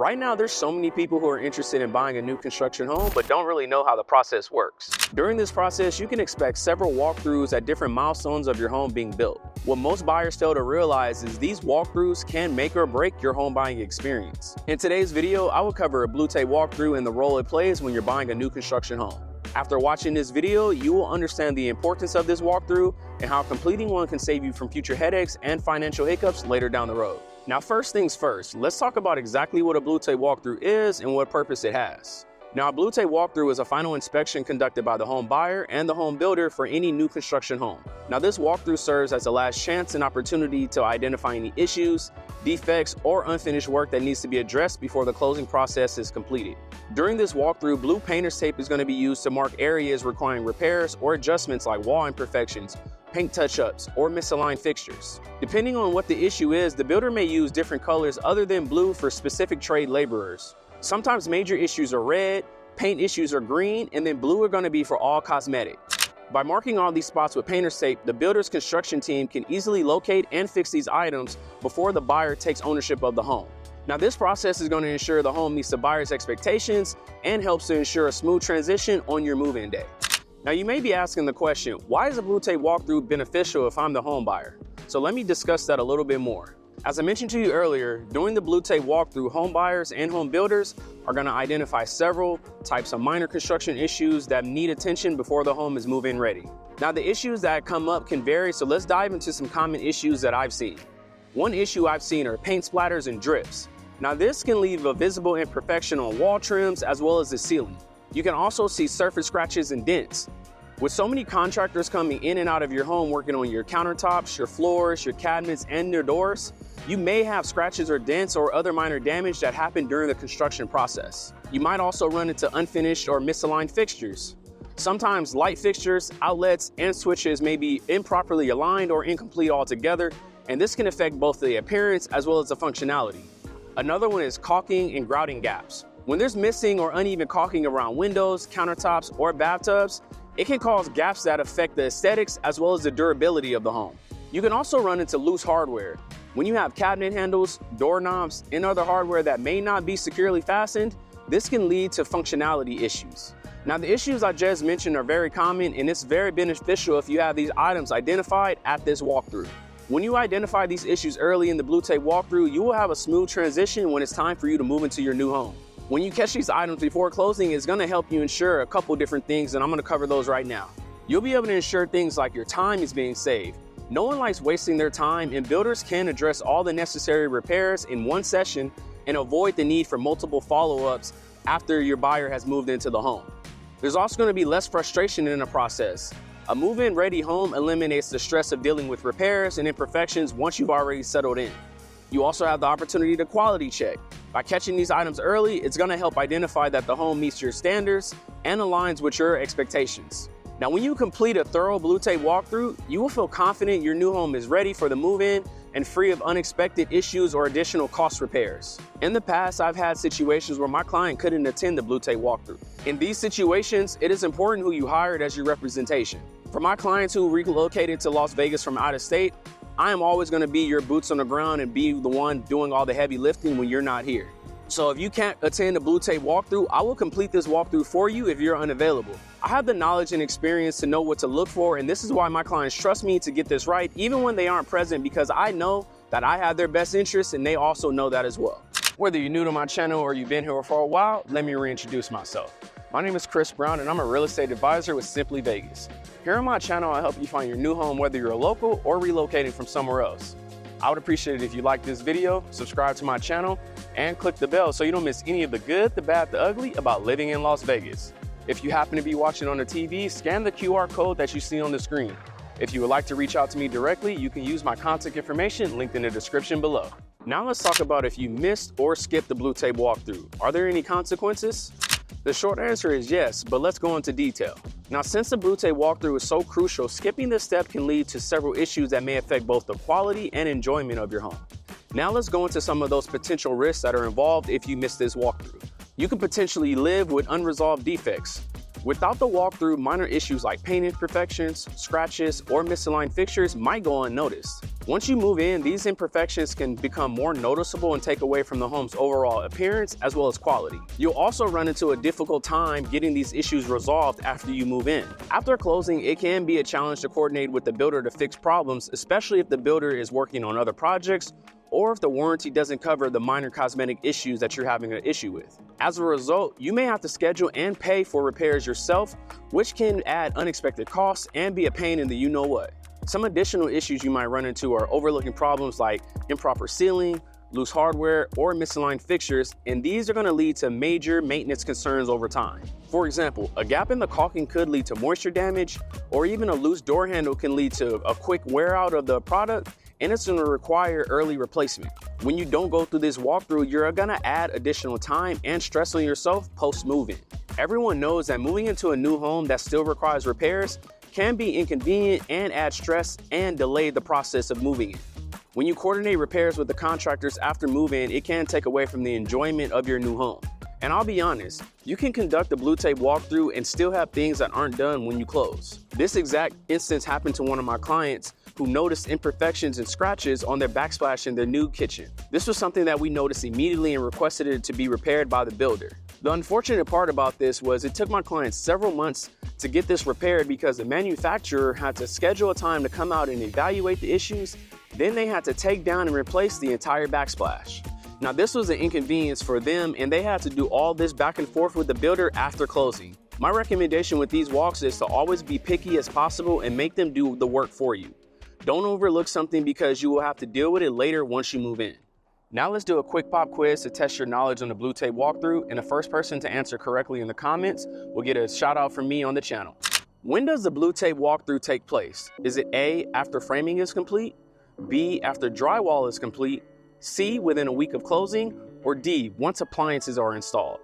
Right now, there's so many people who are interested in buying a new construction home, but don't really know how the process works. During this process, you can expect several walkthroughs at different milestones of your home being built. What most buyers fail to realize is these walkthroughs can make or break your home buying experience. In today's video, I will cover a Blu Tape walkthrough and the role it plays when you're buying a new construction home. After watching this video, you will understand the importance of this walkthrough and how completing one can save you from future headaches and financial hiccups later down the road. Now, first things first, let's talk about exactly what a Blu Tape walkthrough is and what purpose it has. Now, a Blu Tape walkthrough is a final inspection conducted by the home buyer and the home builder for any new construction home. Now, this walkthrough serves as a last chance and opportunity to identify any issues, defects, or unfinished work that needs to be addressed before the closing process is completed. During this walkthrough, blue painter's tape is going to be used to mark areas requiring repairs or adjustments like wall imperfections, paint touch-ups, or misaligned fixtures. Depending on what the issue is, the builder may use different colors other than blue for specific trade laborers. Sometimes major issues are red, paint issues are green, and then blue are going to be for all cosmetic. By marking all these spots with painter's tape, the builder's construction team can easily locate and fix these items before the buyer takes ownership of the home. Now, this process is going to ensure the home meets the buyer's expectations and helps to ensure a smooth transition on your move-in day. Now, you may be asking the question, why is a Blu Tape walkthrough beneficial if I'm the home buyer? So let me discuss that a little bit more. As I mentioned to you earlier, during the Blu Tape walkthrough, home buyers and home builders are going to identify several types of minor construction issues that need attention before the home is move-in ready. Now, the issues that come up can vary, so let's dive into some common issues that I've seen. One issue I've seen are paint splatters and drips. Now, this can leave a visible imperfection on wall trims as well as the ceiling. You can also see surface scratches and dents. With so many contractors coming in and out of your home working on your countertops, your floors, your cabinets, and your doors, you may have scratches or dents or other minor damage that happen during the construction process. You might also run into unfinished or misaligned fixtures. Sometimes light fixtures, outlets, and switches may be improperly aligned or incomplete altogether, and this can affect both the appearance as well as the functionality. Another one is caulking and grouting gaps. When there's missing or uneven caulking around windows, countertops, or bathtubs, it can cause gaps that affect the aesthetics as well as the durability of the home. You can also run into loose hardware. When you have cabinet handles, doorknobs, and other hardware that may not be securely fastened, this can lead to functionality issues. Now, the issues I just mentioned are very common, and it's very beneficial if you have these items identified at this walkthrough. When you identify these issues early in the Blu Tape walkthrough, you will have a smooth transition when it's time for you to move into your new home. When you catch these items before closing, it's going to help you ensure a couple different things, and I'm going to cover those right now. You'll be able to ensure things like your time is being saved. No one likes wasting their time, and builders can address all the necessary repairs in one session and avoid the need for multiple follow-ups after your buyer has moved into the home. There's also going to be less frustration in the process. A move-in ready home eliminates the stress of dealing with repairs and imperfections once you've already settled in. You also have the opportunity to quality check. By catching these items early, it's going to help identify that the home meets your standards and aligns with your expectations. Now, when you complete a thorough Blu Tape walkthrough, you will feel confident your new home is ready for the move-in and free of unexpected issues or additional cost repairs. In the past, I've had situations where my client couldn't attend the Blu Tape walkthrough. In these situations, it is important who you hired as your representation. For my clients who relocated to Las Vegas from out of state, I am always going to be your boots on the ground and be the one doing all the heavy lifting when you're not here. So if you can't attend the Blu Tape walkthrough, I will complete this walkthrough for you if you're unavailable. I have the knowledge and experience to know what to look for, and this is why my clients trust me to get this right, even when they aren't present, because I know that I have their best interests and they also know that as well. Whether you're new to my channel or you've been here for a while, let me reintroduce myself. My name is Chris Brown, and I'm a real estate advisor with Simply Vegas. Here on my channel, I help you find your new home, whether you're a local or relocating from somewhere else. I would appreciate it if you like this video, subscribe to my channel, and click the bell so you don't miss any of the good, the bad, the ugly about living in Las Vegas. If you happen to be watching on the TV, scan the QR code that you see on the screen. If you would like to reach out to me directly, you can use my contact information linked in the description below. Now let's talk about if you missed or skipped the Blu Tape walkthrough. Are there any consequences? The short answer is yes, but let's go into detail. Now, since the Blu Tape walkthrough is so crucial, skipping this step can lead to several issues that may affect both the quality and enjoyment of your home. Now let's go into some of those potential risks that are involved if you miss this walkthrough. You could potentially live with unresolved defects. Without the walkthrough, minor issues like paint imperfections, scratches, or misaligned fixtures might go unnoticed. Once you move in, these imperfections can become more noticeable and take away from the home's overall appearance as well as quality. You'll also run into a difficult time getting these issues resolved after you move in. After closing, it can be a challenge to coordinate with the builder to fix problems, especially if the builder is working on other projects or if the warranty doesn't cover the minor cosmetic issues that you're having an issue with. As a result, you may have to schedule and pay for repairs yourself, which can add unexpected costs and be a pain in the you-know-what. Some additional issues you might run into are overlooking problems like improper sealing, loose hardware, or misaligned fixtures, and these are going to lead to major maintenance concerns over time. For example, a gap in the caulking could lead to moisture damage, or even a loose door handle can lead to a quick wear out of the product, and it's going to require early replacement. When you don't go through this walkthrough, you're going to add additional time and stress on yourself post-move-in. Everyone knows that moving into a new home that still requires repairs can be inconvenient and add stress and delay the process of moving in. When you coordinate repairs with the contractors after move-in, it can take away from the enjoyment of your new home. And I'll be honest, you can conduct the Blu Tape walkthrough and still have things that aren't done when you close. This exact instance happened to one of my clients who noticed imperfections and scratches on their backsplash in their new kitchen. This was something that we noticed immediately and requested it to be repaired by the builder. The unfortunate part about this was it took my client several months to get this repaired because the manufacturer had to schedule a time to come out and evaluate the issues. Then they had to take down and replace the entire backsplash. Now this was an inconvenience for them and they had to do all this back and forth with the builder after closing. My recommendation with these walks is to always be picky as possible and make them do the work for you. Don't overlook something because you will have to deal with it later once you move in. Now let's do a quick pop quiz to test your knowledge on the Blu Tape walkthrough, and the first person to answer correctly in the comments will get a shout out from me on the channel. When does the Blu Tape walkthrough take place? Is it A, after framing is complete, B, after drywall is complete, C, within a week of closing, or D, once appliances are installed?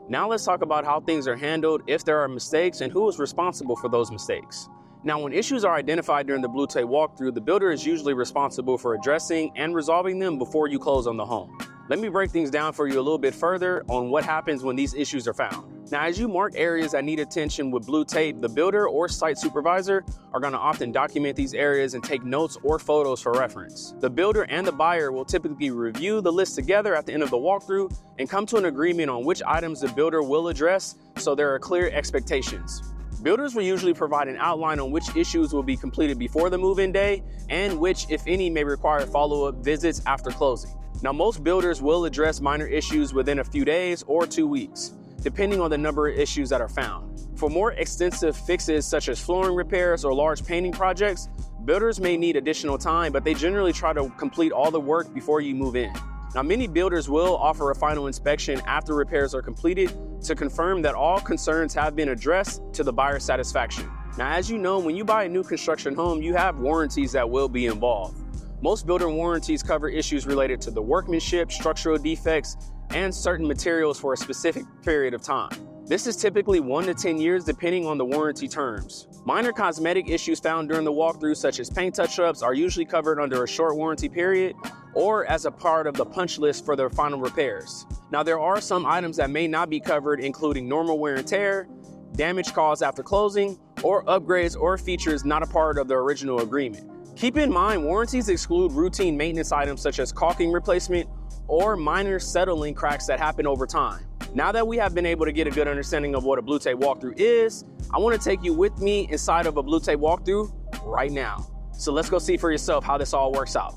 Now let's talk about how things are handled if there are mistakes and who is responsible for those mistakes. Now, when issues are identified during the Blu Tape walkthrough, the builder is usually responsible for addressing and resolving them before you close on the home. Let me break things down for you a little bit further on what happens when these issues are found. Now, as you mark areas that need attention with Blu Tape, the builder or site supervisor are going to often document these areas and take notes or photos for reference. The builder and the buyer will typically review the list together at the end of the walkthrough and come to an agreement on which items the builder will address, so there are clear expectations. Builders will usually provide an outline on which issues will be completed before the move-in day and which, if any, may require follow-up visits after closing. Now, most builders will address minor issues within a few days or 2 weeks, depending on the number of issues that are found. For more extensive fixes such as flooring repairs or large painting projects, builders may need additional time, but they generally try to complete all the work before you move in. Now, many builders will offer a final inspection after repairs are completed to confirm that all concerns have been addressed to the buyer's satisfaction. Now, as you know, when you buy a new construction home, you have warranties that will be involved. Most builder warranties cover issues related to the workmanship, structural defects, and certain materials for a specific period of time. This is typically 1 to 10 years depending on the warranty terms. Minor cosmetic issues found during the walkthrough, such as paint touch-ups, are usually covered under a short warranty period or as a part of the punch list for their final repairs. Now, there are some items that may not be covered, including normal wear and tear, damage caused after closing, or upgrades or features not a part of the original agreement. Keep in mind, warranties exclude routine maintenance items such as caulking replacement or minor settling cracks that happen over time. Now that we have been able to get a good understanding of what a Blu Tape walkthrough is, I want to take you with me inside of a Blu Tape walkthrough right now. So let's go see for yourself how this all works out.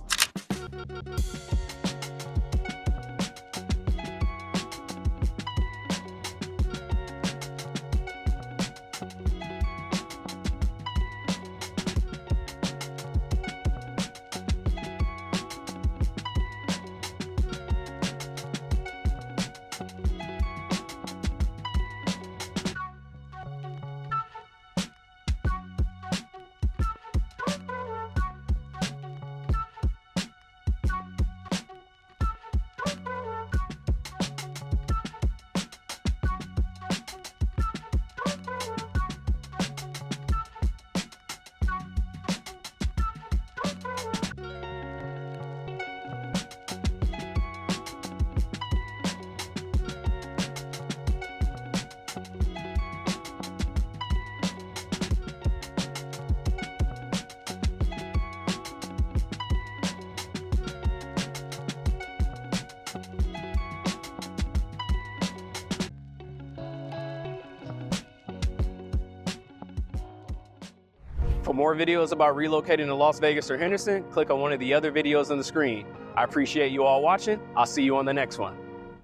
For more videos about relocating to Las Vegas or Henderson, click on one of the other videos on the screen. I appreciate you all watching. I'll see you on the next one.